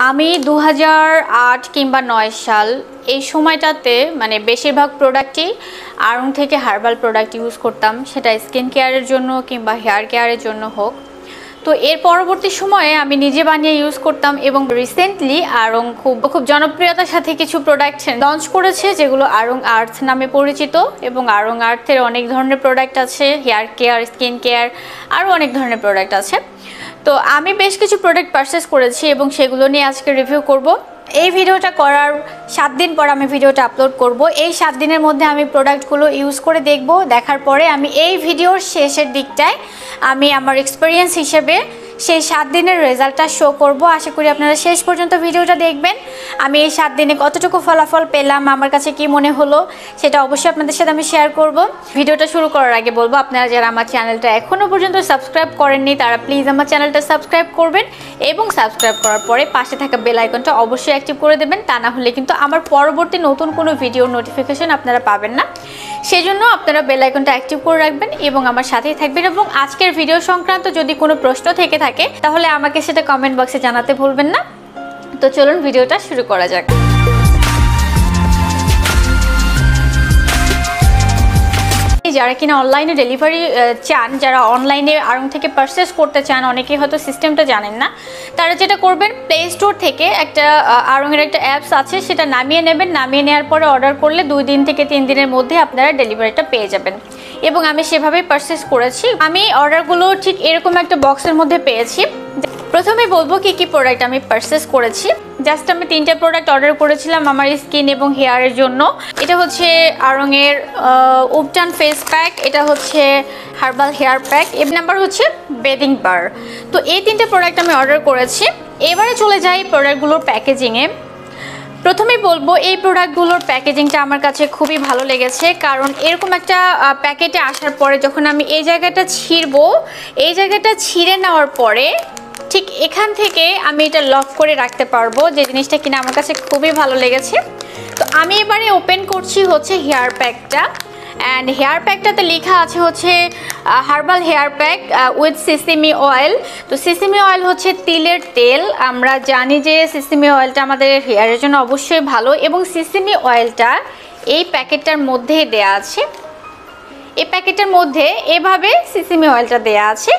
আমি 2008 কিংবা 9 সাল এই সময়টাতে মানে বেশিরভাগ প্রোডাক্টই আড়ং থেকে হার্বাল প্রোডাক্ট ইউজ করতাম, সেটা স্কিন কেয়ারের জন্য কিংবা হেয়ার কেয়ারের জন্য হোক। তো এর পরবর্তী সময়ে আমি নিজে বানিয়ে ইউজ করতাম এবং রিসেন্টলি আড়ং খুব জনপ্রিয়তার সাথে কিছু প্রোডাক্ট লঞ্চ করেছে যেগুলো আড়ং আর্থ নামে পরিচিত। এবং আড়ং আর্থের অনেক ধরনের প্রোডাক্ট আছে, হেয়ার কেয়ার, স্কিন কেয়ার, আরও অনেক ধরনের প্রোডাক্ট আছে। তো আমি বেশ কিছু প্রোডাক্ট পারচেস করেছি এবং সেগুলো নিয়ে আজকে রিভিউ করব। এই ভিডিওটা করার 7 দিন পর আমি ভিডিওটা আপলোড করব। এই 7 দিনের মধ্যে আমি প্রোডাক্টগুলো ইউজ করে দেখব, দেখার পরে আমি এই ভিডিওর শেষের দিকটায় আমি আমার এক্সপেরিয়েন্স হিসেবে সেই 7 দিনের রেজাল্টটা শো করব। আশা করি আপনারা শেষ পর্যন্ত ভিডিওটা দেখবেন। আমি এই 7 দিনে কতটুকু ফলাফল পেলাম, আমার কাছে কি মনে হলো, সেটা অবশ্যই আপনাদের সাথে আমি শেয়ার করব। ভিডিওটা শুরু করার আগে বলবো, আপনারা যারা আমার চ্যানেলটা এখনও পর্যন্ত সাবস্ক্রাইব করেননি তারা প্লিজ আমার চ্যানেলটা সাবস্ক্রাইব করবেন এবং সাবস্ক্রাইব করার পরে পাশে থাকা বেল আইকনটা অবশ্যই অ্যাক্টিভ করে দেবেন। তা না হলে কিন্তু আমার পরবর্তী নতুন কোনো ভিডিওর নোটিফিকেশন আপনারা পাবেন না। সেই জন্য আপনারা বেল আইকনটা অ্যাক্টিভ করে রাখবেন এবং আমার সাথেই থাকবেন। এবং আজকের ভিডিও সংক্রান্ত যদি কোনো প্রশ্ন থেকে থাকে তাহলে আমাকে সেটা কমেন্ট বক্সে জানাতে ভুলবেন না। তো চলুন ভিডিওটা শুরু করা যাক। যারা কিনা অনলাইনে ডেলিভারি চান, যারা অনলাইনে আড়ং থেকে পারচেস করতে চান, অনেকেই হয়তো সিস্টেমটা জানেন না, তারা যেটা করবেন প্লে স্টোর থেকে একটা আড়ংয়ের একটা অ্যাপস আছে, সেটা নামিয়ে নেবেন। নামিয়ে নেওয়ার পরে অর্ডার করলে 2 দিন থেকে 3 দিনের মধ্যে আপনারা ডেলিভারিটা পেয়ে যাবেন। এবং আমি সেভাবেই পারচেস করেছি। আমি অর্ডারগুলো ঠিক এরকম একটা বক্সের মধ্যে পেয়েছি। প্রথমে বলবো কি কি প্রোডাক্ট আমি পারচেস করেছি। জাস্ট আমি 3টে প্রোডাক্ট অর্ডার করেছিলাম আমার স্কিন এবং হেয়ারের জন্য। এটা হচ্ছে আড়ংয়ের উপটান ফেস প্যাক, এটা হচ্ছে হার্বাল হেয়ার প্যাক, এর নাম্বার হচ্ছে বেদিং বার। তো এই 3টে প্রোডাক্ট আমি অর্ডার করেছি। এবারে চলে যাই প্রোডাক্টগুলোর প্যাকেজিংয়ে। প্রথমে বলবো এই প্রোডাক্টগুলোর প্যাকেজিংটা আমার কাছে খুবই ভালো লেগেছে, কারণ এরকম একটা প্যাকেটে আসার পরে যখন আমি এই জায়গাটা ছিঁড়বো, এই জায়গাটা ছিঁড়ে নেওয়ার পরে ঠিক এখান থেকে আমি এটা লক করে রাখতে পারবো, যে জিনিসটা কিনা আমার কাছে খুবই ভালো লেগেছে। তো আমি এবারে ওপেন করছি হচ্ছে হেয়ার প্যাকটা। অ্যান্ড হেয়ার প্যাকটাতে লেখা আছে হচ্ছে herbal hair pack with sesame oil. তো সিসিমি অয়েল হচ্ছে তিলের তেল। আমরা জানি যে সিসিমি অয়েলটা আমাদের হেয়ারের জন্য অবশ্যই ভালো, এবং সিসিমি অয়েলটা এই প্যাকেটটার মধ্যেই দেয়া আছে। এই প্যাকেটের মধ্যে এভাবে সিসিমি অয়েলটা দেয়া আছে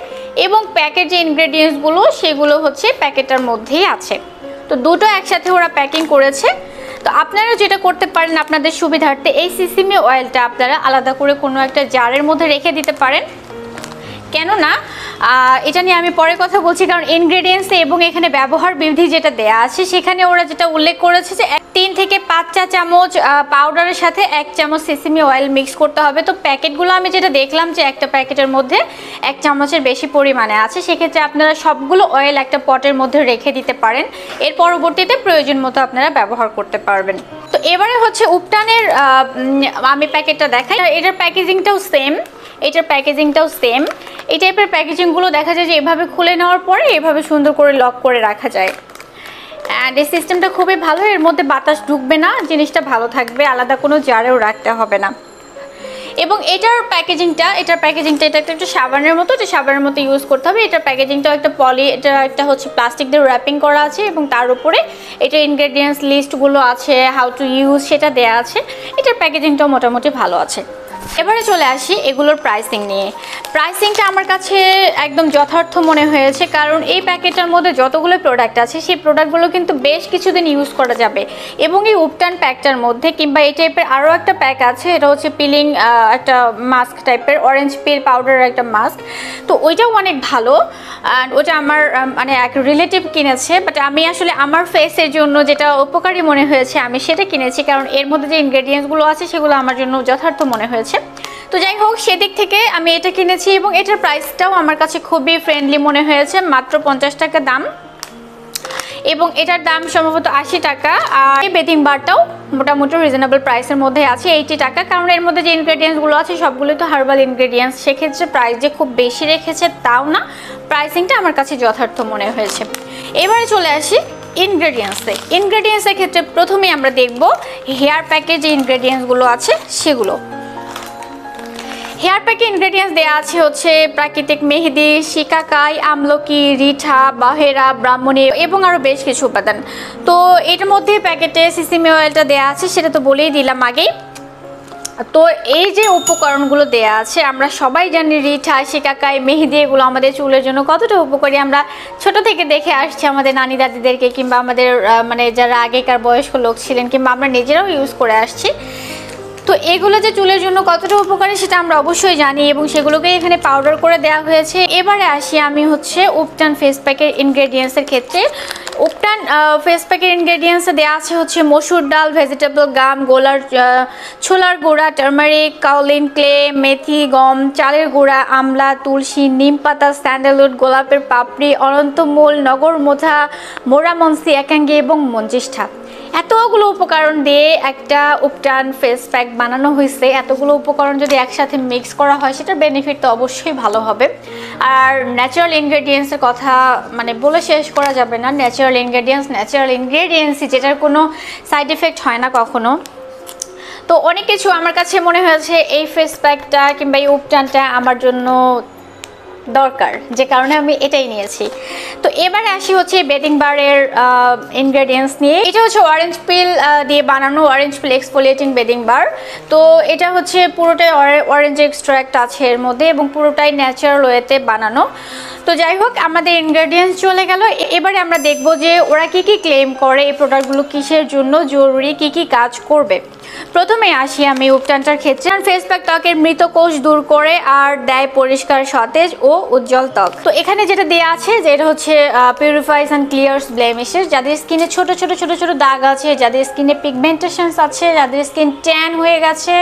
এবং প্যাকেট যে ইনগ্রেডিয়েন্টসগুলো সেগুলো হচ্ছে প্যাকেটটার মধ্যেই আছে। তো দুটো একসাথে ওরা প্যাকিং করেছে। তো আপনারা যেটা করতে পারেন আপনাদের সুবিধার্থে, এই সিসিমি অয়েলটা আপনারা আলাদা করে কোনো একটা জারের মধ্যে রেখে দিতে পারেন। কেননা এটা নিয়ে আমি পরে কথা বলছি, কারণ ইনগ্রেডিয়েন্টসে এবং এখানে ব্যবহার বিধি যেটা দেয়া আছে সেখানে ওরা যেটা উল্লেখ করেছে যে 3 থেকে 5 চা চামচ পাউডারের সাথে 1 চামচ সিসিমি অয়েল মিক্স করতে হবে। তো প্যাকেটগুলো আমি যেটা দেখলাম যে একটা প্যাকেটের মধ্যে 1 চামচের বেশি পরিমাণে আছে, সেক্ষেত্রে আপনারা সবগুলো অয়েল একটা পটের মধ্যে রেখে দিতে পারেন। এর পরবর্তীতে প্রয়োজন মতো আপনারা ব্যবহার করতে পারবেন। তো এবারে হচ্ছে উপটানের আমি প্যাকেটটা দেখাই। এটার প্যাকেজিংটাও সেম, এটার প্যাকেজিংটাও সেম। এই টাইপের প্যাকেজিংগুলো দেখা যায় যে এভাবে খুলে নেওয়ার পরে এভাবে সুন্দর করে লক করে রাখা যায়। অ্যান্ড এই সিস্টেমটা খুবই ভালো, এর মধ্যে বাতাস ঢুকবে না, জিনিসটা ভালো থাকবে, আলাদা কোনো জারেও রাখতে হবে না। এবং এটার প্যাকেজিংটা এটা একটা সাবানের মতো, এটা সাবানের মতো ইউজ করতে হবে। এটার প্যাকেজিংটাও একটা এটা একটা হচ্ছে প্লাস্টিক দিয়ে র্যাপিং করা আছে এবং তার উপরে এটার ইনগ্রেডিয়েন্টস লিস্টগুলো আছে, হাউ টু ইউজ সেটা দেয়া আছে। এটার প্যাকেজিংটাও মোটামুটি ভালো আছে। এবারে চলে আসি এগুলোর প্রাইসিং নিয়ে। প্রাইসিংটা আমার কাছে একদম যথার্থ মনে হয়েছে, কারণ এই প্যাকেটটার মধ্যে যতগুলো প্রোডাক্ট আছে সেই প্রোডাক্টগুলো কিন্তু বেশ কিছুদিন ইউজ করা যাবে। এবং এই উপটান প্যাকটার মধ্যে কিংবা এই টাইপের আরও একটা প্যাক আছে, এটা হচ্ছে পিলিং একটা মাস্ক টাইপের, অরেঞ্জ পিল পাউডারের একটা মাস্ক। তো ওইটাও অনেক ভালো। অ্যান্ড ওটা আমার মানে এক রিলেটিভ কিনেছে, বাট আমি আসলে আমার ফেসের জন্য যেটা উপকারী মনে হয়েছে আমি সেটা কিনেছি, কারণ এর মধ্যে যে ইনগ্রেডিয়েন্টসগুলো আছে সেগুলো আমার জন্য যথার্থ মনে হয়েছে। তো যাই হোক, সেদিক থেকে আমি এটা কিনেছি এবং এটার প্রাইসটাও আমার কাছে খুবই ফ্রেন্ডলি মনে হয়েছে, মাত্র 50 টাকা দাম। এবং এটার দাম সম্ভবত 80 টাকা। আর এই বেদিং বারটাও মোটামুটি রিজনেবল প্রাইসের মধ্যে আছে, 80 টাকা। কারণ এর মধ্যে যে ইনগ্রেডিয়েন্টসগুলো আছে সবগুলোই তো হার্বাল ইনগ্রেডিয়েন্টস, সেক্ষেত্রে প্রাইস যে খুব বেশি রেখেছে তাও না, প্রাইসিংটা আমার কাছে যথার্থ মনে হয়েছে। এবারে চলে আসি ইনগ্রেডিয়েন্টসের ক্ষেত্রে প্রথমেই আমরা দেখব হেয়ার প্যাকের যে ইনগ্রেডিয়েন্টসগুলো আছে সেগুলো। হেয়ার প্যাকে ইনগ্রেডিয়েন্টস দেওয়া আছে হচ্ছে প্রাকৃতিক মেহেদি, শিকাকাই, আমলকি, রিঠা, বাহেরা, ব্রাহ্মণী এবং আরও বেশ কিছু উপাদান। তো এটার মধ্যে প্যাকেটে সিসিমি অয়েলটা দেওয়া আছে, সেটা তো বলেই দিলাম আগেই। তো এই যে উপকরণগুলো দেয়া আছে, আমরা সবাই জানি রিঠা, শিকাকাই, মেহেদি এগুলো আমাদের চুলের জন্য কতটা উপকারী। আমরা ছোট থেকে দেখে আসছি আমাদের নানি দাদিদেরকে, কিংবা আমাদের মানে যারা আগেকার বয়স্ক লোক ছিলেন, কিংবা আমরা নিজেরাও ইউজ করে আসছি। তো এগুলো যে চুলের জন্য কতটা উপকারী সেটা আমরা অবশ্যই জানি, এবং সেগুলোকে এখানে পাউডার করে দেওয়া হয়েছে। এবারে আসি আমি হচ্ছে উপটান ফেস প্যাকের ইনগ্রেডিয়েন্টসের ক্ষেত্রে। উপটান ফেস প্যাকের ইনগ্রেডিয়েন্টসে দেওয়া আছে হচ্ছে মসুর ডাল, ভেজিটেবল গাম, ছোলার গুঁড়া, টার্মারিক, কাউলিন ক্লে, মেথি, গম, চালের গুঁড়া, আমলা, তুলসী, নিম পাতা, স্যান্ডালউড, গোলাপের পাপড়ি, অনন্তমূল, নগরমোথা, মোরামনসি, একাঙ্গি এবং মঞ্জিষ্ঠা। এতগুলো উপকরণ দিয়ে একটা উপটান ফেস প্যাক বানানো হয়েছে। এতগুলো উপকরণ যদি একসাথে মিক্স করা হয় সেটার বেনিফিট তো অবশ্যই ভালো হবে। আর ন্যাচারাল ইনগ্রেডিয়েন্টসের কথা মানে বলে শেষ করা যাবে না। ন্যাচারাল ইনগ্রেডিয়েন্টসই, যেটার কোনো সাইড এফেক্ট হয় না কখনো। তো অনেক কিছু আমার কাছে মনে হয়েছে এই ফেস প্যাকটা কিংবা এই উপটানটা আমার জন্য দরকার, যে কারণে আমি এটাই নিয়েছি। তো এবারে আসি হচ্ছে বেডিং বারের ইনগ্রেডিয়েন্টস নিয়ে। এটা হচ্ছে অরেঞ্জ পিল দিয়ে বানানো, অরেঞ্জ পিল এক্সফোলিয়েটিং বেডিং বার। তো এটা হচ্ছে পুরোটাই অরেঞ্জ এক্সট্রাক্ট আছে এর মধ্যে, এবং পুরোটাই ন্যাচারাল ওয়েতে বানানো। তো যাই হোক, আমাদের ইনগ্রেডিয়েন্টস চলে গেল। এবারে আমরা দেখব যে ওরা কি কি ক্লেম করে, এই প্রোডাক্টগুলো কিসের জন্য জরুরি, কি কি কাজ করবে। প্রথমে আসি আমি উপটানটার ক্ষেত্রে। ফেস প্যাক ত্বকের মৃত কোষ দূর করে আর দেয় পরিষ্কার, সতেজ ও উজ্জ্বল ত্বক। তো এখানে যেটা দেওয়া আছে যে এটা হচ্ছে পিউরিফাইস অ্যান্ড ক্লিয়ার্স ব্লেমিশেস। যাদের স্কিনে ছোট ছোট ছোট ছোট দাগ আছে, যাদের স্কিনে পিগমেন্টেশনস আছে, যাদের স্কিন ট্যান হয়ে গেছে,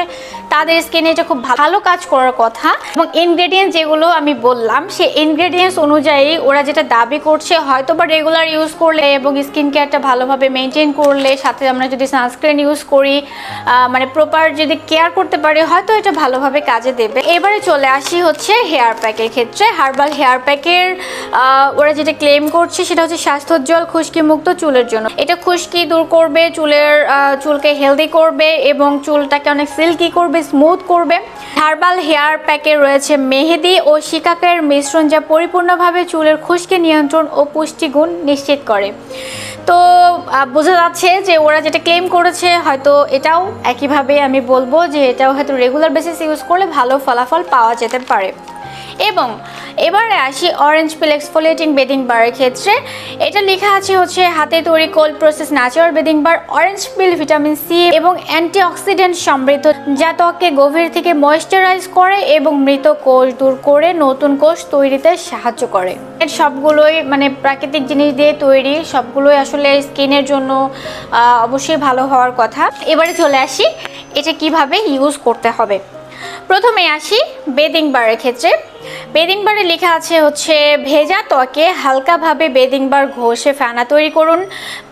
তাদের স্কিনে এটা খুব ভালো কাজ করার কথা। এবং ইনগ্রেডিয়েন্টস যেগুলো আমি বললাম, সেই ইনগ্রেডিয়েন্টস অনুযায়ী ওরা যেটা দাবি করছে, হয়তো বা রেগুলার ইউজ করলে এবং স্কিন কেয়ারটা ভালোভাবে মেনটেন করলে, সাথে আমরা যদি সানস্ক্রিন ইউজ করি, মানে প্রপার যদি কেয়ার করতে পারি, হয়তো এটা ভালোভাবে কাজে দেবে। এবারে চলে আসি হচ্ছে হেয়ার প্যাকের ক্ষেত্রে। হার্বাল হেয়ার প্যাকের ওরা যেটা ক্লেম করছে সেটা হচ্ছে স্বাস্থ্যোজ্জ্বল খুশকি মুক্ত চুলের জন্য। এটা খুশকি দূর করবে, চুলকে হেলদি করবে এবং চুলটাকে অনেক সিল্কি করবে, স্মুথ করবে। হার্বাল হেয়ার প্যাকে রয়েছে মেহেদি ও শিকাকাইয়ের মিশ্রণ, যা পরিপূর্ণভাবে চুলের খুশকি নিয়ন্ত্রণ ও পুষ্টিগুণ নিশ্চিত করে। তো বোঝা যাচ্ছে যে ওরা যেটা ক্লেম করেছে, হয়তো এটাও একইভাবে আমি বলবো যে এটাও হয়তো রেগুলার বেসিস ইউজ করলে ভালো ফলাফল পাওয়া যেতে পারে। এবং এবারে আসি অরেঞ্জ পিল এক্সফোলিয়েটিং বেডিং বারের ক্ষেত্রে। এটা লেখা আছে হচ্ছে হাতে তৈরি কোল্ড প্রসেস ন্যাচারাল বেডিং বার। অরেঞ্জ পিল ভিটামিন সি এবং অ্যান্টিঅক্সিডেন্ট সমৃদ্ধ, যা ত্বককে গভীর থেকে ময়েশ্চারাইজ করে এবং মৃত কোষ দূর করে নতুন কোষ তৈরিতে সাহায্য করে। এর সবগুলোই মানে প্রাকৃতিক জিনিস দিয়ে তৈরি, সবগুলোই আসলে স্কিনের জন্য অবশ্যই ভালো হওয়ার কথা। এবারে চলে আসি এটা কিভাবে ইউজ করতে হবে। প্রথমে আসি বেডিং বারের ক্ষেত্রে। বেডিং বারে লেখা আছে হচ্ছে ভেজা ত্বকে হালকাভাবে বেডিং বার ঘষে ফেনা তৈরি করুন,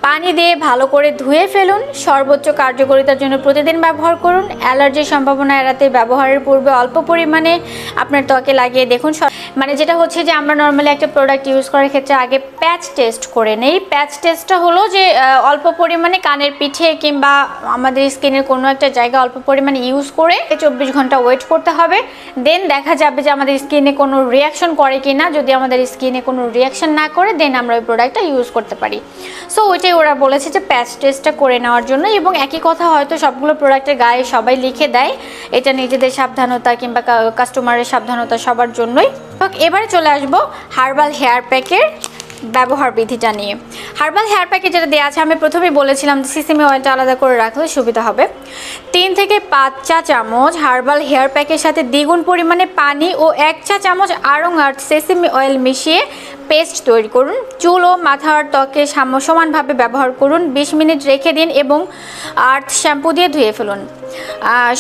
পানি দিয়ে ভালো করে ধুয়ে ফেলুন, সর্বোচ্চ কার্যকারিতার জন্য প্রতিদিন ব্যবহার করুন, অ্যালার্জির সম্ভাবনা এড়াতে ব্যবহারের পূর্বে অল্প পরিমাণে আপনার ত্বকে লাগিয়ে দেখুন। মানে যেটা হচ্ছে যে আমরা নর্মালি একটা প্রোডাক্ট ইউজ করার ক্ষেত্রে আগে প্যাচ টেস্ট করে নেই। প্যাচ টেস্টটা হলো যে অল্প পরিমাণে কানের পিঠে কিংবা আমাদের স্কিনের কোনো একটা জায়গা অল্প পরিমাণে ইউজ করে 24 ঘন্টা ওয়েট করতে হবে। দেন দেখা যাবে যে আমাদের স্কিনে কোনো রিয়াকশন করে কি না। যদি আমাদের স্কিনে কোনো রিয়াকশন না করে, দেন আমরা ওই প্রোডাক্টটা ইউজ করতে পারি। সো ওইটাই ওরা বলেছে যে প্যাচ টেস্টটা করে নেওয়ার জন্য। এবং একই কথা হয়তো সবগুলো প্রোডাক্টের গায়ে সবাই লিখে দেয়, এটা নিজেদের সাবধানতা কিংবা কাস্টমারের সাবধানতা সবার জন্যই। এবারে চলে আসবো হার্বাল হেয়ার প্যাকের ব্যবহার বিধিটা নিয়ে। হার্বাল হেয়ার প্যাকে যেটা দেওয়া আছে, আমি প্রথমেই বলেছিলাম যে সিসিমি অয়েলটা আলাদা করে রাখলে সুবিধা হবে। 3 থেকে 5 চা চামচ হার্বাল হেয়ার প্যাকের সাথে দ্বিগুণ পরিমাণে পানি ও 1 চা চামচ আড়ং আর্ট সেসিমি অয়েল মিশিয়ে পেস্ট তৈরি করুন। চুল ও মাথার ত্বকে সমানভাবে ব্যবহার করুন, 20 মিনিট রেখে দিন এবং আর্থ শ্যাম্পু দিয়ে ধুয়ে ফেলুন।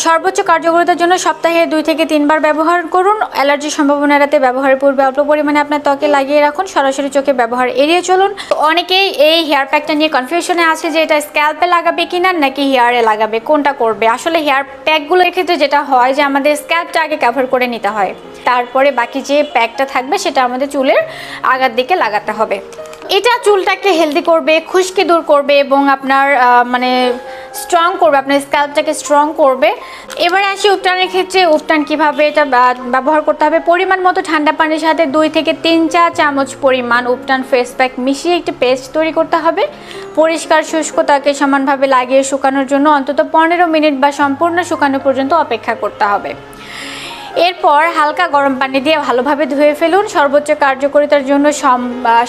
সর্বোচ্চ কার্যকারিতার জন্য সপ্তাহে 2 থেকে 3 বার ব্যবহার করুন। অ্যালার্জির সম্ভাবনা এড়াতে ব্যবহারের পূর্বে অল্প পরিমাণে আপনার ত্বকে লাগিয়ে রাখুন, সরাসরি চোখে ব্যবহার এড়িয়ে চলুন। অনেকেই এই হেয়ার প্যাকটা নিয়ে কনফিউশনে আছে যে এটা স্ক্যাল্পে লাগাবে কিনা নাকি হেয়ারে লাগাবে, কোনটা করবে। আসলে হেয়ার প্যাকগুলোর ক্ষেত্রে যেটা হয় যে আমাদের স্ক্যাল্পটা আগে কভার করে নিতে হয়, তারপরে বাকি যে প্যাকটা থাকবে সেটা আমাদের চুলের আগার দিকে লাগাতে হবে। এটা চুলটাকে হেলদি করবে, খুশকি দূর করবে এবং আপনার মানে স্ট্রং করবে, আপনার স্ক্যাল্পটাকে স্ট্রং করবে। এবারে আসি উপটানের ক্ষেত্রে। উপটান কিভাবে এটা ব্যবহার করতে হবে। পরিমাণ মতো ঠান্ডা পানির সাথে 2 থেকে 3 চা চামচ পরিমাণ উপটান ফেস প্যাক মিশিয়ে একটি পেস্ট তৈরি করতে হবে। পরিষ্কার শুষ্ক ত্বকে সমানভাবে লাগিয়ে শুকানোর জন্য অন্তত 15 মিনিট বা সম্পূর্ণ শুকানো পর্যন্ত অপেক্ষা করতে হবে। এরপর হালকা গরম পানি দিয়ে ভালোভাবে ধুয়ে ফেলুন। সর্বোচ্চ কার্যকারিতার জন্য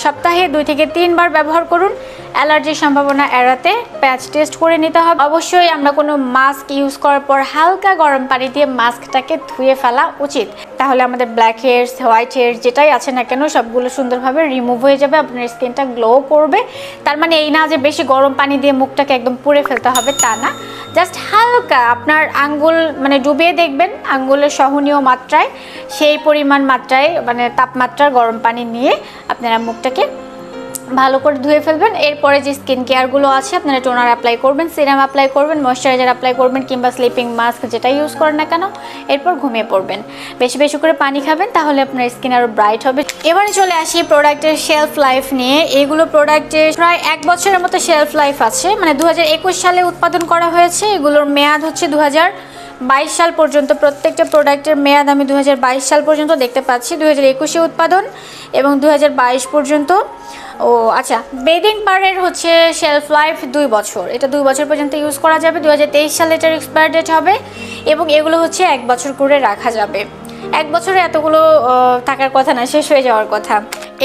সপ্তাহে 2 থেকে 3 বার ব্যবহার করুন। অ্যালার্জির সম্ভাবনা এড়াতে প্যাচ টেস্ট করে নিতে হবে। অবশ্যই আমরা কোনো মাস্ক ইউজ করার পর হালকা গরম পানি দিয়ে মাস্কটাকে ধুয়ে ফেলা উচিত, তাহলে আমাদের ব্ল্যাক হেয়ারস, হোয়াইট হেয়ার যেটাই আছে না কেন সবগুলো সুন্দরভাবে রিমুভ হয়ে যাবে, আপনার স্কিনটা গ্লো করবে। তার মানে এই না যে বেশি গরম পানি দিয়ে মুখটাকে একদম পুড়ে ফেলতে হবে, তা না। জাস্ট হালকা আপনার আঙ্গুল মানে ডুবিয়ে দেখবেন আঙ্গুলের সহনীয় মাত্রায়, সেই পরিমাণ মাত্রায় মানে তাপমাত্রার গরম পানি নিয়ে আপনারা মুখটাকে ভালো করে ধুয়ে ফেলবেন। এরপরে যে স্কিন কেয়ারগুলো আছে আপনারা টোনার অ্যাপ্লাই করবেন, সিরাম অ্যাপ্লাই করবেন, ময়শ্চারাইজার অ্যাপ্লাই করবেন কিংবা স্লিপিং মাস্ক যেটা ইউজ করেন না কেন। এরপর ঘুমিয়ে পড়বেন, বেশি বেশি করে পানি খাবেন, তাহলে আপনার স্কিন আরও ব্রাইট হবে। এবারে চলে আসি প্রোডাক্টের শেলফ লাইফ নিয়ে। এগুলো প্রোডাক্টের প্রায় 1 বছরের মতো শেলফ লাইফ আছে, মানে 2021 সালে উৎপাদন করা হয়েছে। এগুলোর মেয়াদ হচ্ছে 2022 সাল পর্যন্ত। প্রত্যেকটা প্রোডাক্টের মেয়াদ আমি 2022 সাল পর্যন্ত দেখতে পাচ্ছি, 2021-এ উৎপাদন এবং 2022 পর্যন্ত। ও আচ্ছা, বেদিং বারের হচ্ছে শেলফ লাইফ 2 বছর, এটা 2 বছর পর্যন্ত ইউজ করা যাবে। 2023 সালে এটার এক্সপায়ার ডেট হবে এবং এগুলো হচ্ছে 1 বছর করে রাখা যাবে। 1 বছরে এতগুলো থাকার কথা না, শেষ হয়ে যাওয়ার কথা।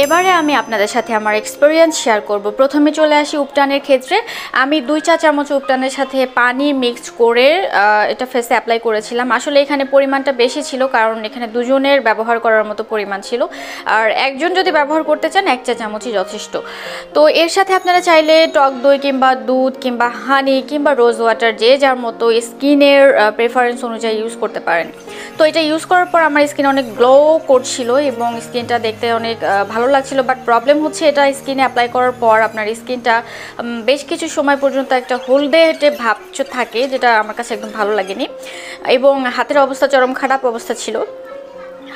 এবারে আমি আপনাদের সাথে আমার এক্সপিরিয়েন্স শেয়ার করব। প্রথমে চলে আসি উপটানের ক্ষেত্রে। আমি 2 চা চামচ উপটানের সাথে পানি মিক্সড করে এটা ফেসে অ্যাপ্লাই করেছিলাম। আসলে এখানে পরিমাণটা বেশি ছিল, কারণ এখানে দুজনের ব্যবহার করার মতো পরিমাণ ছিল, আর একজন যদি ব্যবহার করতে চান 1 চা চামচই যথেষ্ট। তো এর সাথে আপনারা চাইলে টক দই কিংবা দুধ কিংবা হানি কিংবা রোজ ওয়াটার যে যার মতো স্কিনের প্রেফারেন্স অনুযায়ী ইউজ করতে পারেন। তো এটা ইউজ করার পর আমার স্কিন অনেক গ্লো করছিল এবং স্কিনটা দেখতে অনেক ভালো লাগছিল। বাট প্রবলেম হচ্ছে এটা স্কিনে অ্যাপ্লাই করার পর আপনার স্কিনটা বেশ কিছু সময় পর্যন্ত একটা হলদে ভাব থাকে, যেটা আমার কাছে একদম ভালো লাগেনি। এবং হাতের অবস্থা চরম খারাপ অবস্থা ছিল,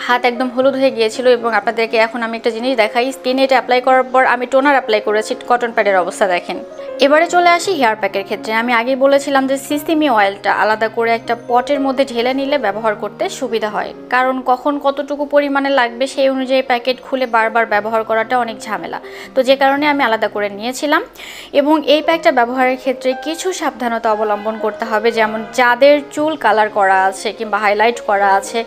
হাত একদম হলুদ হয়ে গিয়েছিল। এবং আপনাদেরকে এখন আমি একটা জিনিস দেখাই, স্কিনে এটা অ্যাপ্লাই করার পর আমি টোনার অ্যাপ্লাই করেছি, কটন প্যাডের অবস্থা দেখেন। এবারে চলে আসি হেয়ার প্যাকের ক্ষেত্রে। আমি আগেই বলেছিলাম যে সিসিমি অয়েলটা আলাদা করে একটা পটের মধ্যে ঢেলে নিলে ব্যবহার করতে সুবিধা হয়, কারণ কখন কতটুকু পরিমাণে লাগবে সেই অনুযায়ী প্যাকেট খুলে বারবার ব্যবহার করাটা অনেক ঝামেলা। তো যে কারণে আমি আলাদা করে নিয়েছিলাম। এবং এই প্যাকটা ব্যবহারের ক্ষেত্রে কিছু সাবধানতা অবলম্বন করতে হবে, যেমন যাদের চুল কালার করা আছে কিংবা হাইলাইট করা আছে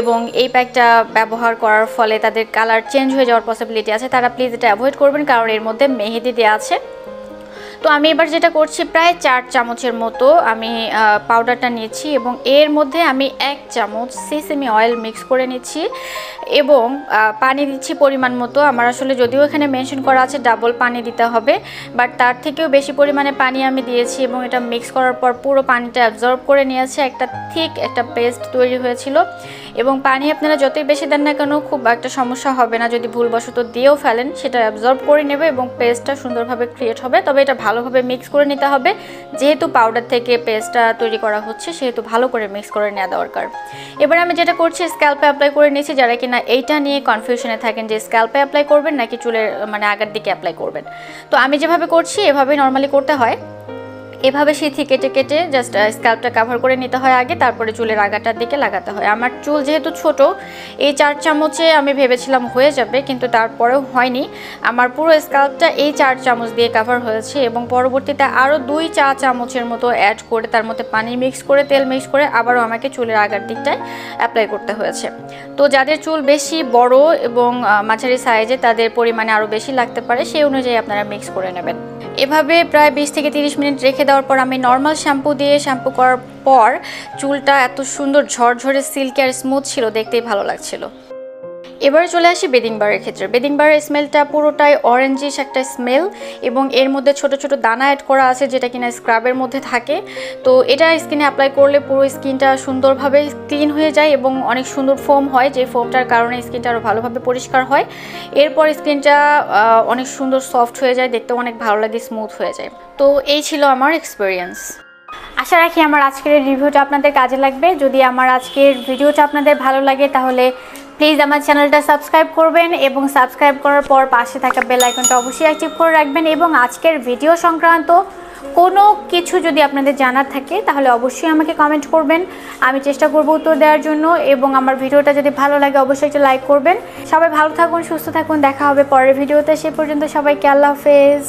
এবং এই প্যাকটা ব্যবহার করার ফলে তাদের কালার চেঞ্জ হয়ে যাওয়ার পসিবিলিটি আছে, তারা প্লিজ এটা অ্যাভয়েড করবেন, কারণ এর মধ্যে মেহেদি দেওয়া আছে। তো আমি এবার যেটা করছি, প্রায় 4 চামচের মতো আমি পাউডারটা নিয়েছি এবং এর মধ্যে আমি 1 চামচ সিসেমি অয়েল মিক্স করে নিচ্ছি এবং পানি দিচ্ছি পরিমাণ মতো। আমার আসলে যদিও এখানে মেনশন করা আছে ডাবল পানি দিতে হবে, বাট তার থেকেও বেশি পরিমাণে পানি আমি দিয়েছি এবং এটা মিক্স করার পর পুরো পানিটা অ্যাবজর্ব করে নিয়েছে, একটা থিক একটা পেস্ট তৈরি হয়েছিল। এবং পানি আপনারা যতই বেশি দেন না কেন খুব একটা সমস্যা হবে না, যদি ভুলবশত দিয়েও ফেলেন সেটা অ্যাবজর্ব করে নেবে এবং পেস্টটা সুন্দরভাবে ক্রিয়েট হবে। তবে এটা ভালোভাবে মিক্স করে নিতে হবে, যেহেতু পাউডার থেকে পেস্টটা তৈরি করা হচ্ছে সেহেতু ভালো করে মিক্স করে নেওয়া দরকার। এবার আমি যেটা করছি, স্ক্যাল্পে অ্যাপ্লাই করে নিয়েছি। যারা কিনা এইটা নিয়ে কনফিউশনে থাকেন যে স্ক্যাল্পে অ্যাপ্লাই করবেন নাকি চুলের মানে আগার দিকে অ্যাপ্লাই করবেন, তো আমি যেভাবে করছি এভাবেই নর্মালি করতে হয়। এভাবে সিথি কেটে কেটে জাস্ট স্ক্যাল্পটা কভার করে নিতে হয় আগে, তারপরে চুলের আগাটার দিকে লাগাতে হয়। আমার চুল যেহেতু ছোট, এই 4 চামচে আমি ভেবেছিলাম হয়ে যাবে, কিন্তু তারপরেও হয়নি। আমার পুরো স্ক্যাল্পটা এই 4 চামচ দিয়ে কভার হয়েছে এবং পরবর্তীতে আরও 2 চা চামচের মতো অ্যাড করে তার মধ্যে পানি মিক্স করে তেল মিক্স করে আবারও আমাকে চুলের আগার দিকটায় অ্যাপ্লাই করতে হয়েছে। তো যাদের চুল বেশি বড় এবং মাঝারি সাইজে তাদের পরিমাণে আরও বেশি লাগতে পারে, সেই অনুযায়ী আপনারা মিক্স করে নেবেন। এভাবে প্রায় 20 থেকে 30 মিনিট রেখে দেওয়ার পর আমি নর্মাল শ্যাম্পু দিয়ে শ্যাম্পু করার পর চুলটা এত সুন্দর ঝরঝরে সিল্কি আর স্মুথ ছিল, দেখতেই ভালো লাগছিল। এবারে চলে আসি বেদিং বারের ক্ষেত্রে। বেদিং বারের স্মেলটা পুরোটাই অরেঞ্জিশ একটা স্মেল এবং এর মধ্যে ছোট ছোট দানা অ্যাড করা আছে, যেটা কিনা স্ক্রাবের মধ্যে থাকে। তো এটা স্কিনে অ্যাপ্লাই করলে পুরো স্কিনটা সুন্দরভাবে ক্লিন হয়ে যায় এবং অনেক সুন্দর ফোম হয়, যে ফোমটার কারণে স্কিনটা আরও ভালোভাবে পরিষ্কার হয়। এরপর স্কিনটা অনেক সুন্দর সফট হয়ে যায়, দেখতেও অনেক ভালো লাগে, স্মুথ হয়ে যায়। তো এই ছিল আমার এক্সপিরিয়েন্স। আশা রাখি আমার আজকের রিভিউটা আপনাদের কাজে লাগবে। যদি আমার আজকের ভিডিওটা আপনাদের ভালো লাগে তাহলে প্লিজ আমার চ্যানেলটা সাবস্ক্রাইব করবেন এবং সাবস্ক্রাইব করার পর পাশে থাকা বেল আইকনটা অবশ্যই অ্যাক্টিভ করে রাখবেন এবং আজকের ভিডিও সংক্রান্ত কোনো কিছু যদি আপনাদের জানার থাকে তাহলে অবশ্যই আমাকে কমেন্ট করবেন, আমি চেষ্টা করব উত্তর দেওয়ার জন্য। এবং আমার ভিডিওটা যদি ভালো লাগে অবশ্যই একটা লাইক করবেন। সবাই ভালো থাকুন, সুস্থ থাকুন, দেখা হবে পরের ভিডিওতে। সে পর্যন্ত সবাইকে আল্লাহ হাফেজ।